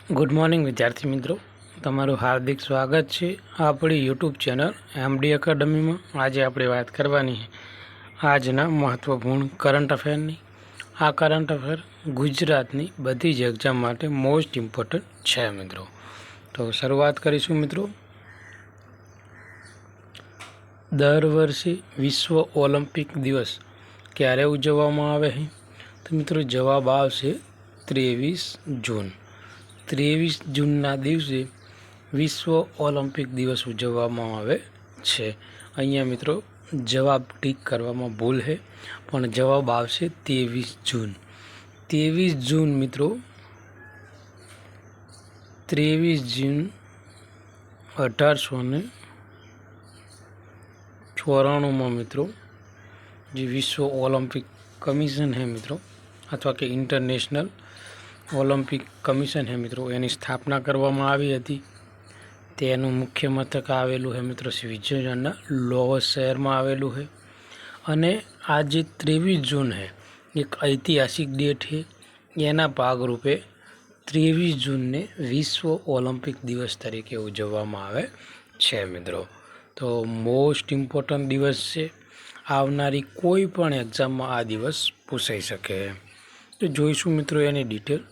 Good morning વિદ્યાર્થી મિત્રો, તમારું હાર્દિક સ્વાગત છે આપણી યુટ્યુબ ચેનલ એમડી એકેડમીમાં। આજે આપણે વાત કરવાની છે આજના મહત્ત્વપૂર્ણ કરંટ અફેરની। આ કરંટ અફેર ગુજરાતની બધી જ એક્ઝામ માટે મોસ્ટ ઇમ્પોર્ટન્ટ છે મિત્રો। તો શરૂઆત કરીશું મિત્રો। દર વર્ષે વિશ્વ ઓલિમ્પિક દિવસ ક્યારે ઉજવવામાં આવે છે? તો મિત્રો જવાબ આવશે 23 જૂન। 23 જૂનના દિવસે વિશ્વ ઓલિમ્પિક દિવસ ઉજવવામાં આવે છે। અહીંયા મિત્રો જવાબ ટીક કરવામાં ભૂલ છે, પણ જવાબ આવશે 23 જૂન। 23 જૂન મિત્રો, 23 જૂન 1894 મિત્રો જે વિશ્વ ઓલિમ્પિક કમિશન है મિત્રો, અથવા કે ઇન્ટરનેશનલ ઓલિમ્પિક કમિશન है મિત્રો, એની સ્થાપના કરવામાં આવી હતી। તેનું મુખ્ય મથક આવેલું છે મિત્રો સ્વિટ્ઝરલેન્ડના લોવસ શહેરમાં આવેલું છે। અને આ જે 23 જૂન છે એક ઐતિહાસિક ડેટ છે। એના ભાગરૂપે 23 જૂનને વિશ્વ ઓલિમ્પિક દિવસ તરીકે ઉજવવામાં આવે છે મિત્રો। તો મોસ્ટ ઇમ્પોર્ટન્ટ દિવસ છે, આવનારી કોઈ પણ એક્ઝામમાં આ દિવસ પૂછાઈ શકે। તો જોઈશું મિત્રો એની ડિટેલ।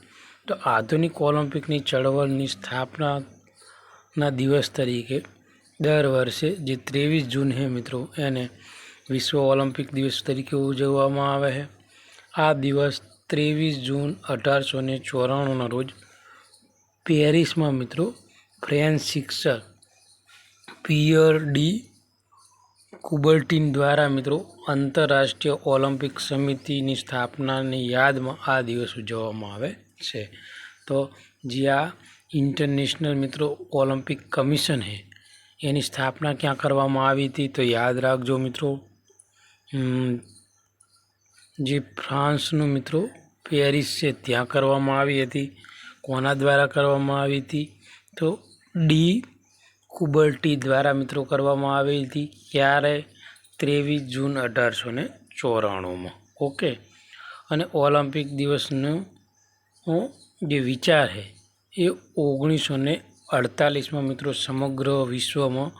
તો આધુનિક ઓલિમ્પિકની ચળવળની સ્થાપનાના દિવસ તરીકે દર વર્ષે જે 23 જૂન છે મિત્રો, એને વિશ્વ ઓલિમ્પિક દિવસ તરીકે ઉજવવામાં આવે છે। આ દિવસ 23 જૂન 1894ના રોજ પેરિસમાં મિત્રો ફ્રેન્ચ શિક્ષક પિયર ડી કુબર્ટિન દ્વારા મિત્રો આંતરરાષ્ટ્રીય ઓલિમ્પિક સમિતિની સ્થાપનાની યાદમાં આ દિવસ ઉજવવામાં આવે છે। તો જે આ ઇન્ટરનેશનલ મિત્રો ઓલિમ્પિક કમિશન છે એની સ્થાપના ક્યાં કરવામાં આવી હતી? તો યાદ રાખજો મિત્રો, જે ફ્રાન્સનું મિત્રો પેરિસ છે ત્યાં કરવામાં આવી હતી। કોના દ્વારા કરવામાં આવી હતી? તો ડી કુબર્ટી દ્વારા મિત્રો કરવામાં આવી હતી। ક્યારે? 23 જૂન 1894માં। ઓકે। અને ઓલિમ્પિક દિવસનો જે વિચાર છે એ 1948માં મિત્રો સમગ્ર વિશ્વમાં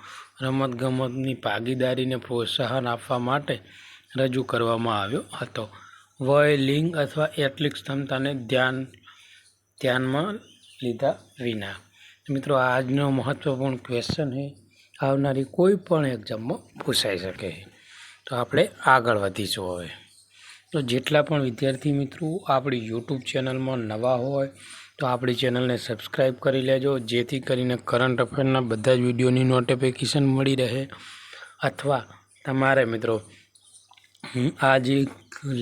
રમતગમતની ભાગીદારીને પ્રોત્સાહન આપવા માટે રજૂ કરવામાં આવ્યો હતો। વય, લિંગ અથવા એટલીક ક્ષમતાને ધ્યાનમાં લીધા વિના। મિત્રો આજનો મહત્ત્વપૂર્ણ ક્વેશ્ચન છે, આવનારી કોઈ પણ એક્ઝામમાં પૂછાઈ શકે। તો આપણે આગળ વધીશું હવે। તો જેટલા પણ વિદ્યાર્થી મિત્રો આપણી યુટ્યુબ ચેનલમાં નવા હોય તો આપણી ચેનલને સબસ્ક્રાઈબ કરી લેજો, જેથી કરીને કરંટ અફેરના બધા જ વિડીયોની નોટિફિકેશન મળી રહે। અથવા તમારે મિત્રો આ જે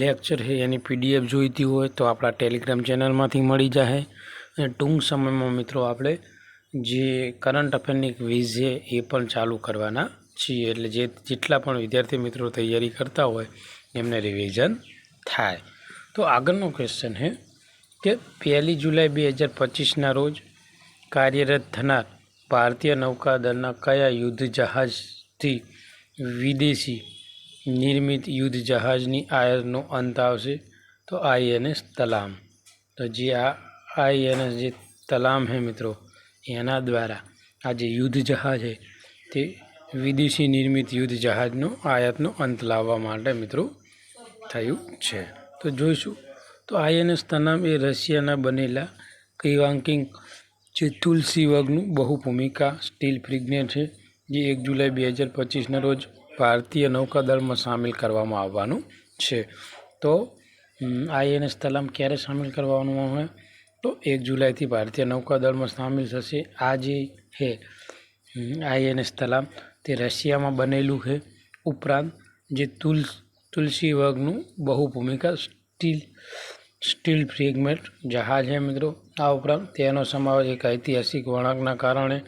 લેક્ચર છે એની PDF જોઈતી હોય તો આપણા ટેલિગ્રામ ચેનલમાંથી મળી જશે। અને ટૂંક સમયમાં મિત્રો આપણે જે કરંટ અફેરની ક્વિઝ છે એ પણ ચાલુ કરવાના છીએ, એટલે જેટલા પણ વિદ્યાર્થી મિત્રો તૈયારી કરતા હોય એમને રિવિઝન થાય। તો આગળનો ક્વેશ્ચન છે કે 1 જુલાઈ 2025ના રોજ કાર્યરત થનાર ભારતીય નૌકાદળના કયા યુદ્ધ જહાજથી વિદેશી નિર્મિત યુદ્ધ જહાજની આયાતનો અંત આવશે? તો INS તલામ। તો જે આ INS જે તલામ છે મિત્રો, એના દ્વારા આ જે યુદ્ધ જહાજ છે તે વિદેશી નિર્મિત યુદ્ધ જહાજનો આયાતનો અંત લાવવા માટે મિત્રો થયું છે। તો જોઈશું। તો INS તલામ એ રશિયાના બનેલા કૈવાકિંગ જે તુલસી વર્ગનું બહુભૂમિકા સ્ટીલ ફ્રિગેટ છે, જે 1 જુલાઈ 2025ના રોજ ભારતીય નૌકાદળમાં સામેલ કરવામાં આવવાનું છે। તો INS તલામ ક્યારે સામેલ કરવાનું હોય? તો 1 જુલાઈથી ભારતીય નૌકાદળમાં સામેલ થશે। આ જે છે INS તલામ તે રશિયામાં બનેલું છે। ઉપરાંત જે તુલસી વર્ગનું બહુભૂમિકા સ્ટીલ ફ્રેગમેન્ટ જહાજ છે મિત્રો, આ ઉપરાંત તેનો સમાવેશ એક ઐતિહાસિક વળાંકના કારણે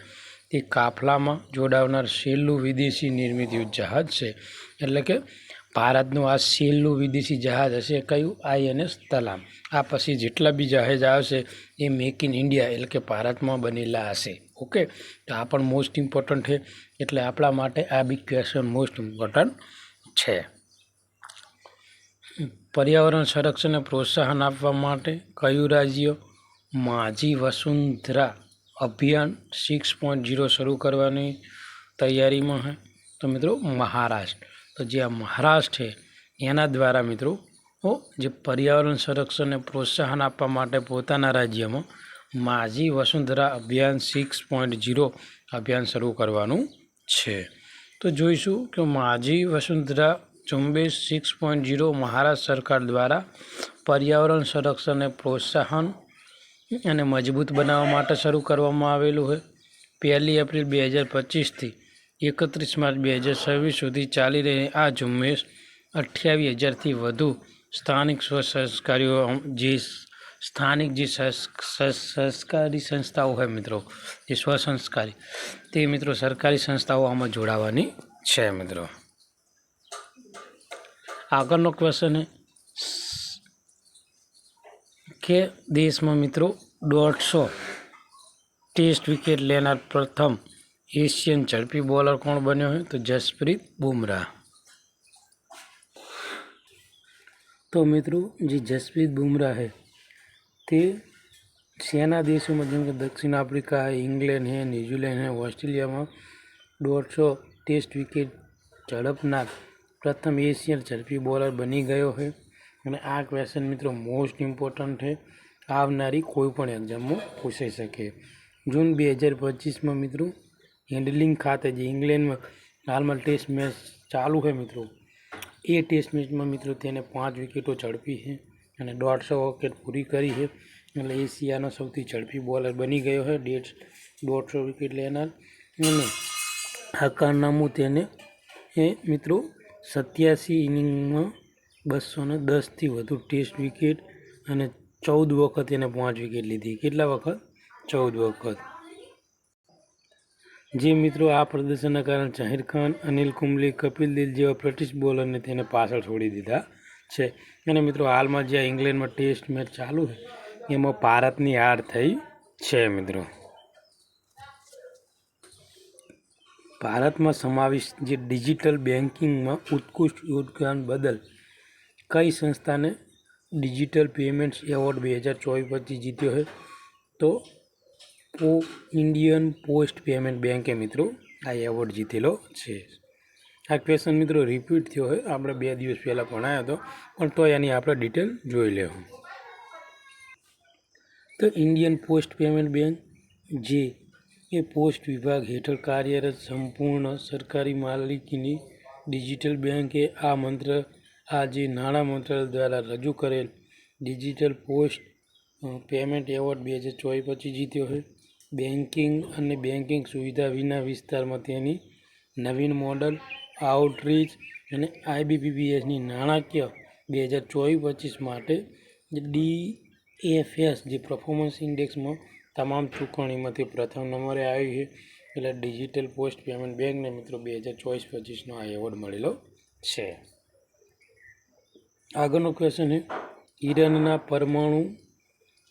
તે કાફલામાં જોડાવનાર છેલ્લું વિદેશી નિર્મિત યુદ્ધ જહાજ છે। એટલે કે ભારતનું આ છેલ્લું વિદેશી જહાજ હશે કયું? INS તલામ। આ પછી જેટલા બી જહાજ આવશે એ મેક ઇન ઇન્ડિયા એટલે કે ભારતમાં બનેલા હશે। ઓકે। તો આ પણ મોસ્ટ ઇમ્પોર્ટન્ટ છે, એટલે આપણા માટે આ બી ક્વેશ્ચન મોસ્ટ ઇમ્પોર્ટન્ટ છે। પર્યાવરણ સંરક્ષણને પ્રોત્સાહન આપવા માટે કયું રાજ્ય माझी वसुंधरा અભિયાન 6.0 શરૂ કરવાની તૈયારીમાં છે। તો મિત્રો મહારાષ્ટ્ર, તો જે આ મહારાષ્ટ્ર છે એના દ્વારા મિત્રો જે પર્યાવરણ સંરક્ષણને પ્રોત્સાહન આપવા માટે પોતાના રાજ્યમાં माझी वसुंधरा અભિયાન 6.0 અભિયાન શરૂ કરવાનું છે। તો જોઈશું કે माझी वसुंधरा ઝુંબેશ 6.0 મહારાષ્ટ્ર સરકાર દ્વારા પર્યાવરણ સંરક્ષણને પ્રોત્સાહન અને મજબૂત બનાવવા માટે શરૂ કરવામાં આવેલું છે। 1 એપ્રિલ 2025થી 31 માર્ચ 2026 સુધી ચાલી રહી આ ઝુંબેશ 28,000થી વધુ સ્થાનિક સ્વસહકારીઓ જે સ્થાનિક જે સહકારી સંસ્થાઓ હોય મિત્રો, જે સ્વસંસ્કારી તે મિત્રો સરકારી સંસ્થાઓ આમાં જોડાવાની છે મિત્રો। આગળનો ક્વેશ્ચન કે દેશમાં મિત્રો 150 ટેસ્ટ વિકેટ લેનાર પ્રથમ એશિયન ઝડપી બોલર કોણ બન્યો હોય? તો જસપ્રીત બુમરાહ। તો મિત્રો જે જસપ્રીત બુમરાહ है તે સેના દેશોમાં જેમ કે દક્ષિણ આફ્રિકા है, इंग्लैंड है, न्यूजीलैंड है, ऑस्ट्रेलियाમાં 150 ટેસ્ટ વિકેટ ઝડપનાર પ્રથમ એશિયન ઝડપી બોલર બની ગયો છે। અને આ ક્વેશ્ચન મિત્રો મોસ્ટ ઇમ્પોર્ટન્ટ છે, આવનારી કોઈ પણ એક્ઝામમાં પૂછાઈ શકે। જૂન 2025માં મિત્રો હેન્ડલિંગ ખાતે જે ઇંગ્લેન્ડમાં હાલમાં ટેસ્ટ મેચ ચાલુ છે મિત્રો, એ ટેસ્ટ મેચમાં મિત્રો તેને 5 વિકેટો ઝડપી છે અને 150 વિકેટ પૂરી કરી છે। એટલે એશિયાનો સૌથી ઝડપી બોલર બની ગયો છે, 150 વિકેટ લેનાર। અને આ કારનામું તેને મિત્રો 87 ઇનિંગમાં 210થી વધુ ટેસ્ટ વિકેટ અને 14 વખત એને 5 વિકેટ લીધી। કેટલા વખત? 14 વખત। જે મિત્રો આ પ્રદર્શનના કારણે જાહિર ખાન, અનિલ કુંબલે, કપિલ દેવ જેવા પ્રતિષ્ઠિત બોલરને તેને પાછળ છોડી દીધા છે। અને મિત્રો હાલમાં જે ઇંગ્લેન્ડમાં ટેસ્ટ મેચ ચાલુ છે એમાં ભારતની હાર થઈ છે મિત્રો। ભારતમાં સમાવિષ્ટ જે ડિજિટલ બેન્કિંગમાં ઉત્કૃષ્ટ યોગદાન બદલ કઈ સંસ્થાને ડિજિટલ પેમેન્ટ્સ એવોર્ડ 2024-25 જીત્યો છે? તો ઇન્ડિયન પોસ્ટ પેમેન્ટ બેંકે મિત્રો આ એવોર્ડ જીતેલો છે। આ ક્વેશ્ચન મિત્રો રિપીટ થયો હોય, આપણે 2 દિવસ પહેલાં ભણાયો હતો, પણ તો એની આપણે ડિટેલ જોઈ લેવું। તો ઇન્ડિયન પોસ્ટ પેમેન્ટ બેંક જે એ પોસ્ટ વિભાગ હેઠળ કાર્યરત સંપૂર્ણ સરકારી માલિકીની ડિજિટલ બેંકે આ જે નાણાં મંત્રાલય દ્વારા રજૂ કરેલ ડિજિટલ પોસ્ટ પેમેન્ટ એવોર્ડ 2024-25 જીત્યો છે। બેન્કિંગ અને બેન્કિંગ સુવિધા વિના વિસ્તારમાં તેની નવીન મોડલ આઉટરીચ અને IBPSની નાણાકીય 2024-25 માટે DFS જે પરફોર્મન્સ ઇન્ડેક્સમાં તમામ ચૂકવણીમાં તે પ્રથમ નંબરે આવી છે। એટલે ડિજિટલ પોસ્ટ પેમેન્ટ બેંકને મિત્રો 2024-25નો આ એવોર્ડ મળેલો છે। આગળનો ક્વેશ્ચન છે ઈરાનના પરમાણુ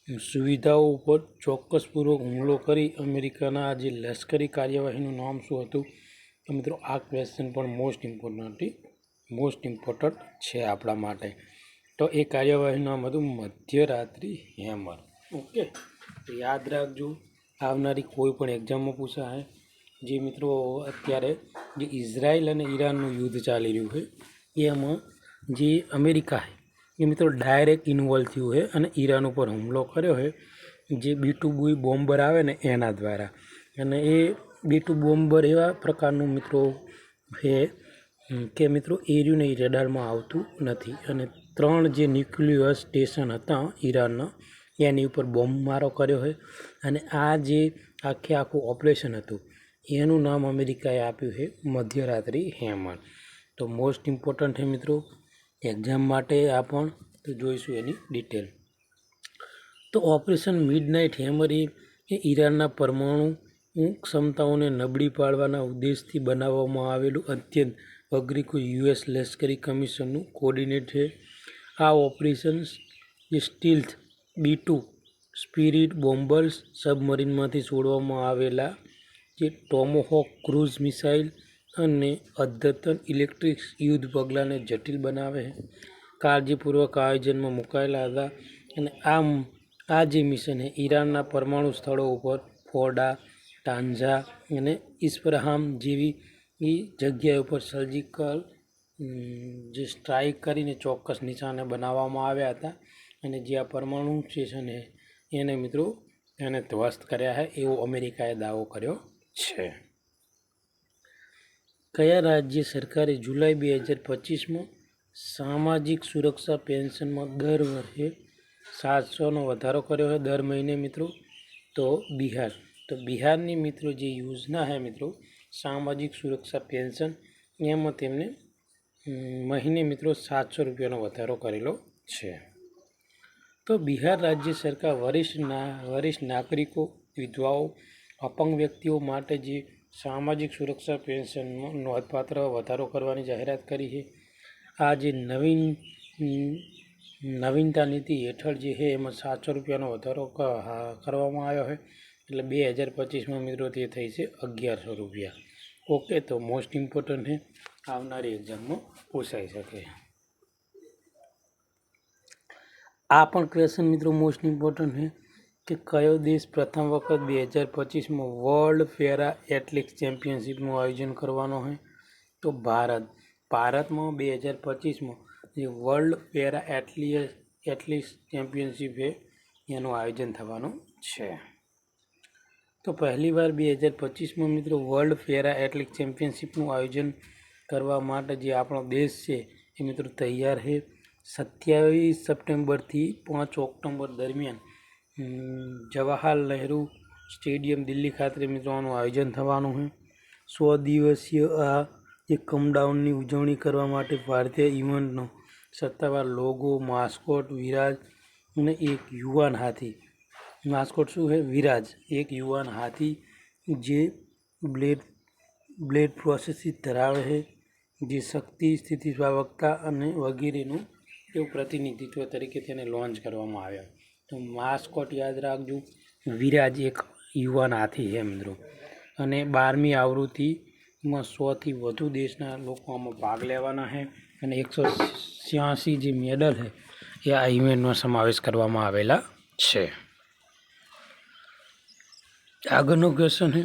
સુવિધાઓ ઉપર ચોક્કસપૂર્વક હુમલો કરી અમેરિકાના આ જે લશ્કરી કાર્યવાહીનું નામ શું હતું? તો મિત્રો આ ક્વેશ્ચન પણ મોસ્ટ ઇમ્પોર્ટન્ટ છે આપણા માટે। તો એ કાર્યવાહીનું નામ હતું મધ્યરાત્રિ હેમર। ઓકે, તો યાદ રાખજો, આવનારી કોઈ પણ એક્ઝામમાં પૂછાય। જે મિત્રો અત્યારે જે ઇઝરાયલ અને ઈરાનનું યુદ્ધ ચાલી રહ્યું છે એમાં જે અમેરિકા છે એ મિત્રો ડાયરેક્ટ ઇન્વોલ્વ થયું છે અને ઈરાન ઉપર હુમલો કર્યો છે જે B-2B બોમ્બર આવે ને એના દ્વારા। અને એ B-2 બોમ્બર એવા પ્રકારનું મિત્રો છે કે મિત્રો એર્યું ને રડારમાં આવતું નથી। અને 3 જે ન્યુક્લિયર સ્ટેશન હતા ઈરાનના એની ઉપર બોમ્બમારો કર્યો છે। અને આ જે આખું ઓપરેશન હતું એનું નામ અમેરિકાએ આપ્યું છે મધ્યરાત્રિ હેમર। તો મોસ્ટ ઇમ્પોર્ટન્ટ છે મિત્રો એક્ઝામ માટે આ પણ, તો જોઈશું એની ડિટેલ। તો ઓપરેશન મિડનાઇટ હેમર એ ઈરાનના પરમાણુ ક્ષમતાઓને નબળી પાડવાના ઉદ્દેશથી બનાવવામાં આવેલું અત્યંત અગ્રિકૃત US લશ્કરી કમિશનનું કોર્ડિનેટ છે। આ ઓપરેશન્સ જે સ્ટીલ્થ B-2 સ્પિરિટ બોમ્બર્સ સબમરીનમાંથી છોડવામાં આવેલા જે ટોમોહોક ક્રૂઝ મિસાઇલ અને અદ્યતન ઇલેક્ટ્રિક યુદ્ધ પગલાંને જટિલ બનાવે છે, કાળજીપૂર્વક આયોજનમાં મુકાયેલા હતા। અને આ જે મિશન છે ઈરાનના પરમાણુ સ્થળો ઉપર ફોર્ડા, ટાન્ઝા અને ઇસ્ફરાહામ જેવી જગ્યાઓ ઉપર સર્જિકલ જે સ્ટ્રાઇક કરીને ચોક્કસ નિશાને બનાવવામાં આવ્યા હતા અને જે આ પરમાણુ સ્ટેશન છે એને મિત્રો એને ધ્વસ્ત કર્યા છે એવો અમેરિકાએ દાવો કર્યો છે. કયા રાજ્ય સરકારે જુલાઈ 2025માં સામાજિક સુરક્ષા પેન્શનમાં દર વર્ષે 700નો વધારો કર્યો છે દર મહિને મિત્રો? તો બિહાર. તો બિહારની મિત્રો જે યોજના છે મિત્રો સામાજિક સુરક્ષા પેન્શન એમાં તેમને મહિને મિત્રો 700 રૂપિયાનો વધારો કરેલો છે. તો બિહાર રાજ્ય સરકાર વરિષ્ઠ નાગરિકો, વિધવાઓ, અપંગ વ્યક્તિઓ માટે જે સામાજિક સુરક્ષા પેન્શનમાં નોંધપાત્ર વધારો કરવાની જાહેરાત કરી છે. આ જે નવીનતા નીતિ હેઠળ જે છે એમાં 700 રૂપિયાનો વધારો કરવામાં આવ્યો છે એટલે 2025માં મિત્રો તે થઈ છે 1100 રૂપિયા. ઓકે, તો મોસ્ટ ઇમ્પોર્ટન્ટ છે, આવનારી એક્ઝામમાં પૂછાઈ શકે. આ પણ ક્વેશ્ચન મિત્રો મોસ્ટ ઇમ્પોર્ટન્ટ છે કે કયો દેશ પ્રથમ વખત 2025માં વર્લ્ડ પેરા એથ્લેટિક્સ ચેમ્પિયનશિપનું આયોજન કરવાનો છે? તો ભારત. ભારતમાં 2025માં જે વર્લ્ડ પેરા એથ્લેટિક્સ ચેમ્પિયનશિપ છે એનું આયોજન થવાનું છે. તો પહેલીવાર 2025માં મિત્રો વર્લ્ડ પેરા એથ્લેટિક્સ ચેમ્પિયનશિપનું આયોજન કરવા માટે જે આપણો દેશ છે એ મિત્રો તૈયાર છે. 27 સપ્ટેમ્બરથી 5 ઓક્ટોબર દરમિયાન જવાહરલાલ નહેરુ સ્ટેડિયમ દિલ્હી ખાતે મિત્રો આનું આયોજન થવાનું છે. 100 દિવસીય આ જે કમડાઉનની ઉજવણી કરવા માટે ભારતીય ઇવેન્ટનો સત્તાવાર લોગો, માસ્કોટ વિરાજ અને એક યુવાન હાથી. માસ્કોટ શું છે? વિરાજ, એક યુવાન હાથી જે બ્લેડ પ્રોસેસિસ ધરાવે છે, જે શક્તિ, સ્થિતિસ્થાપકતા અને વગેરેનું એવું પ્રતિનિધિત્વ તરીકે તેને લોન્ચ કરવામાં આવ્યા. તો માસ્કોટ યાદ રાખજો, વિરાજ એક યુવાન હાથી છે મિત્રો. અને 12મી આવૃત્તિમાં 100થી વધુ દેશના લોકો આમાં ભાગ લેવાના છે અને 186 જે મેડલ છે એ આ ઇવેન્ટમાં સમાવેશ કરવામાં આવેલા છે. આગળનો ક્વેશ્ચન છે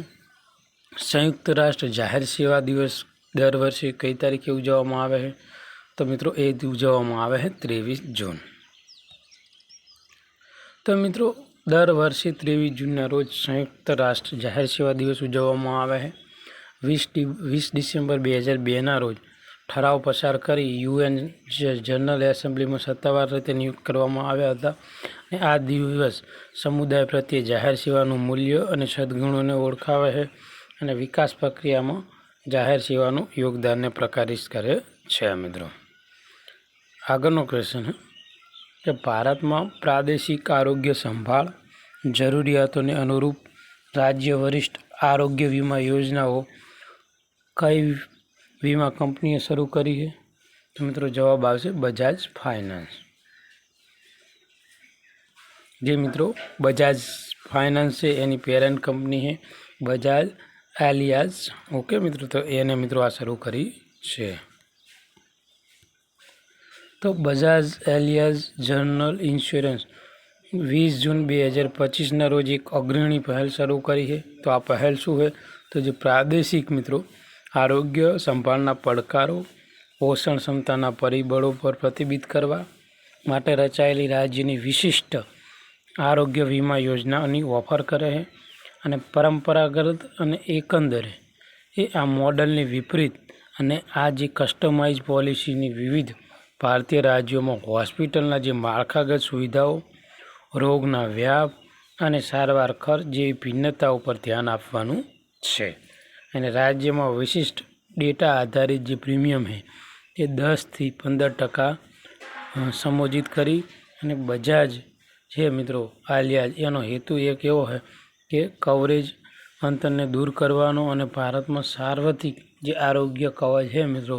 સંયુક્ત રાષ્ટ્ર જાહેર સેવા દિવસ દર વર્ષે કઈ તારીખે ઉજવવામાં આવે છે? તો મિત્રો એ ઉજવવામાં આવે છે 23 જૂન. તો મિત્રો દર વર્ષે 23 જૂનના રોજ સંયુક્ત રાષ્ટ્ર જાહેર સેવા દિવસ ઉજવવામાં આવે છે. 20 ડિસેમ્બર 2002ના રોજ ઠરાવ પસાર કરી યુએન જનરલ એસેમ્બલીમાં સત્તાવાર રીતે નિયુક્ત કરવામાં આવ્યા હતા. અને આ દિવસ સમુદાય પ્રત્યે જાહેર સેવાનું મૂલ્ય અને સદ્ગુણોને ઓળખાવે છે અને વિકાસ પ્રક્રિયામાં જાહેર સેવાનું યોગદાનને પ્રકાશિત કરે છે મિત્રો. આગળનો ક્વેશ્ચન છે કે ભારતમાં પ્રાદેશિક આરોગ્ય સંભાળ જરૂરિયાતોને અનુરૂપ રાજ્ય વરિષ્ઠ આરોગ્ય વીમા યોજનાઓ કઈ વીમા કંપનીએ શરૂ કરી છે? તો મિત્રો જવાબ આવશે બજાજ ફાઇનાન્સ. જે મિત્રો બજાજ ફાઇનાન્સ છે એની પેરેન્ટ કંપની છે બજાજ એલિયાઝ. ઓકે મિત્રો, તો એને મિત્રો આ શરૂ કરી છે. તો બજાજ એલિયાઝ જનરલ ઇન્સ્યોરન્સ 20 જૂન 2025ના રોજ એક અગ્રણી પહેલ શરૂ કરી છે. તો આ પહેલ શું છે? તો જે પ્રાદેશિક મિત્રો આરોગ્ય સંભાળના પડકારો, પોષણ ક્ષમતાના પરિબળો પર પ્રતિબિંબિત કરવા માટે રચાયેલી રાજ્યની વિશિષ્ટ આરોગ્ય વીમા યોજનાની ઓફર કરે છે. અને પરંપરાગત અને એકંદરે એ આ મોડલની વિપરીત અને આ જે કસ્ટમાઇઝ પોલિસીની વિવિધ ભારતીય રાજ્યોમાં હોસ્પિટલના જે માળખાગત સુવિધાઓ, રોગના વ્યાપ અને સારવાર ખર્ચ જેવી ભિન્નતા ઉપર ધ્યાન આપવાનું છે. અને રાજ્યમાં વિશિષ્ટ ડેટા આધારિત જે પ્રીમિયમ છે એ 10થી 15% સંબોધિત કરી. અને બજાજ છે મિત્રો આલિયાઝ એનો હેતુ એક એવો છે કે કવરેજ અંતરને દૂર કરવાનો અને ભારતમાં સાર્વત્રિક જે આરોગ્ય કવચ છે મિત્રો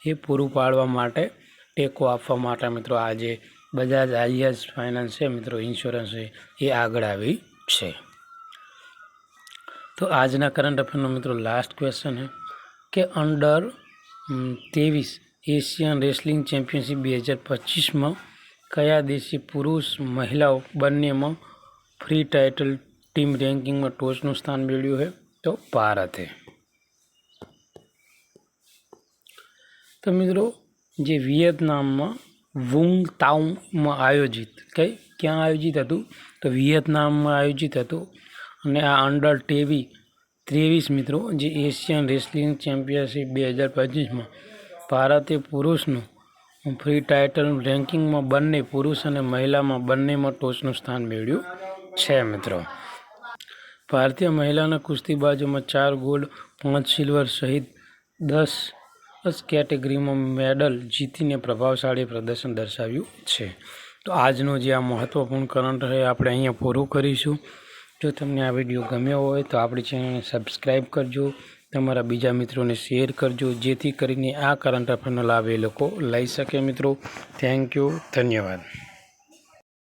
એ પૂરું પાડવા માટે ટેકો આપવા માટે મિત્રો આ જે બજાજ આલિયાઝ ફાઇનાન્સ છે મિત્રો ઇન્સ્યોરન્સ છે એ આગળ આવી છે. તો આજના કરંટ અફેરનો મિત્રો લાસ્ટ ક્વેશ્ચન છે કે અંડર 23 એશિયન રેસલિંગ ચેમ્પિયનશિપ 2025માં કયા દેશે પુરુષ મહિલાઓ બંનેમાં ફ્રી ટાઇટલ ટીમ રેન્કિંગમાં ટોચનું સ્થાન મેળવ્યું છે? તો ભારતે. તો મિત્રો જે વિયેતનામમાં વુંગ તાઉમાં આયોજિત ક્યાં આયોજિત હતું? તો વિયેતનામમાં આયોજિત હતું. અને આ અંડર 23 મિત્રો જે એશિયન રેસલિંગ ચેમ્પિયનશિપ 2025માં ભારતે પુરુષનું ફ્રી ટાઇટલ રેન્કિંગમાં બંને પુરુષ અને મહિલામાં બંનેમાં ટોચનું સ્થાન મેળવ્યું છે મિત્રો. ભારતીય મહિલાના કુસ્તીબાજોમાં 4 ગોલ્ડ 5 સિલ્વર સહિત 10 કેટેગરીમાં મેડલ જીતીને પ્રભાવશાળી પ્રદર્શન દર્શાવ્યું છે. તો આજનો જે આ મહત્ત્વપૂર્ણ કરંટ છે આપણે અહીંયા પૂરું કરીશું. જો તમને આ વિડીયો ગમ્યો હોય તો આપણી ચેનલને સબસ્ક્રાઈબ કરજો, તમારા બીજા મિત્રોને શેર કરજો, જેથી કરીને આ કરંટ અફેરનો લાભ એ લોકો લઈ શકે મિત્રો. થેન્ક યુ, ધન્યવાદ.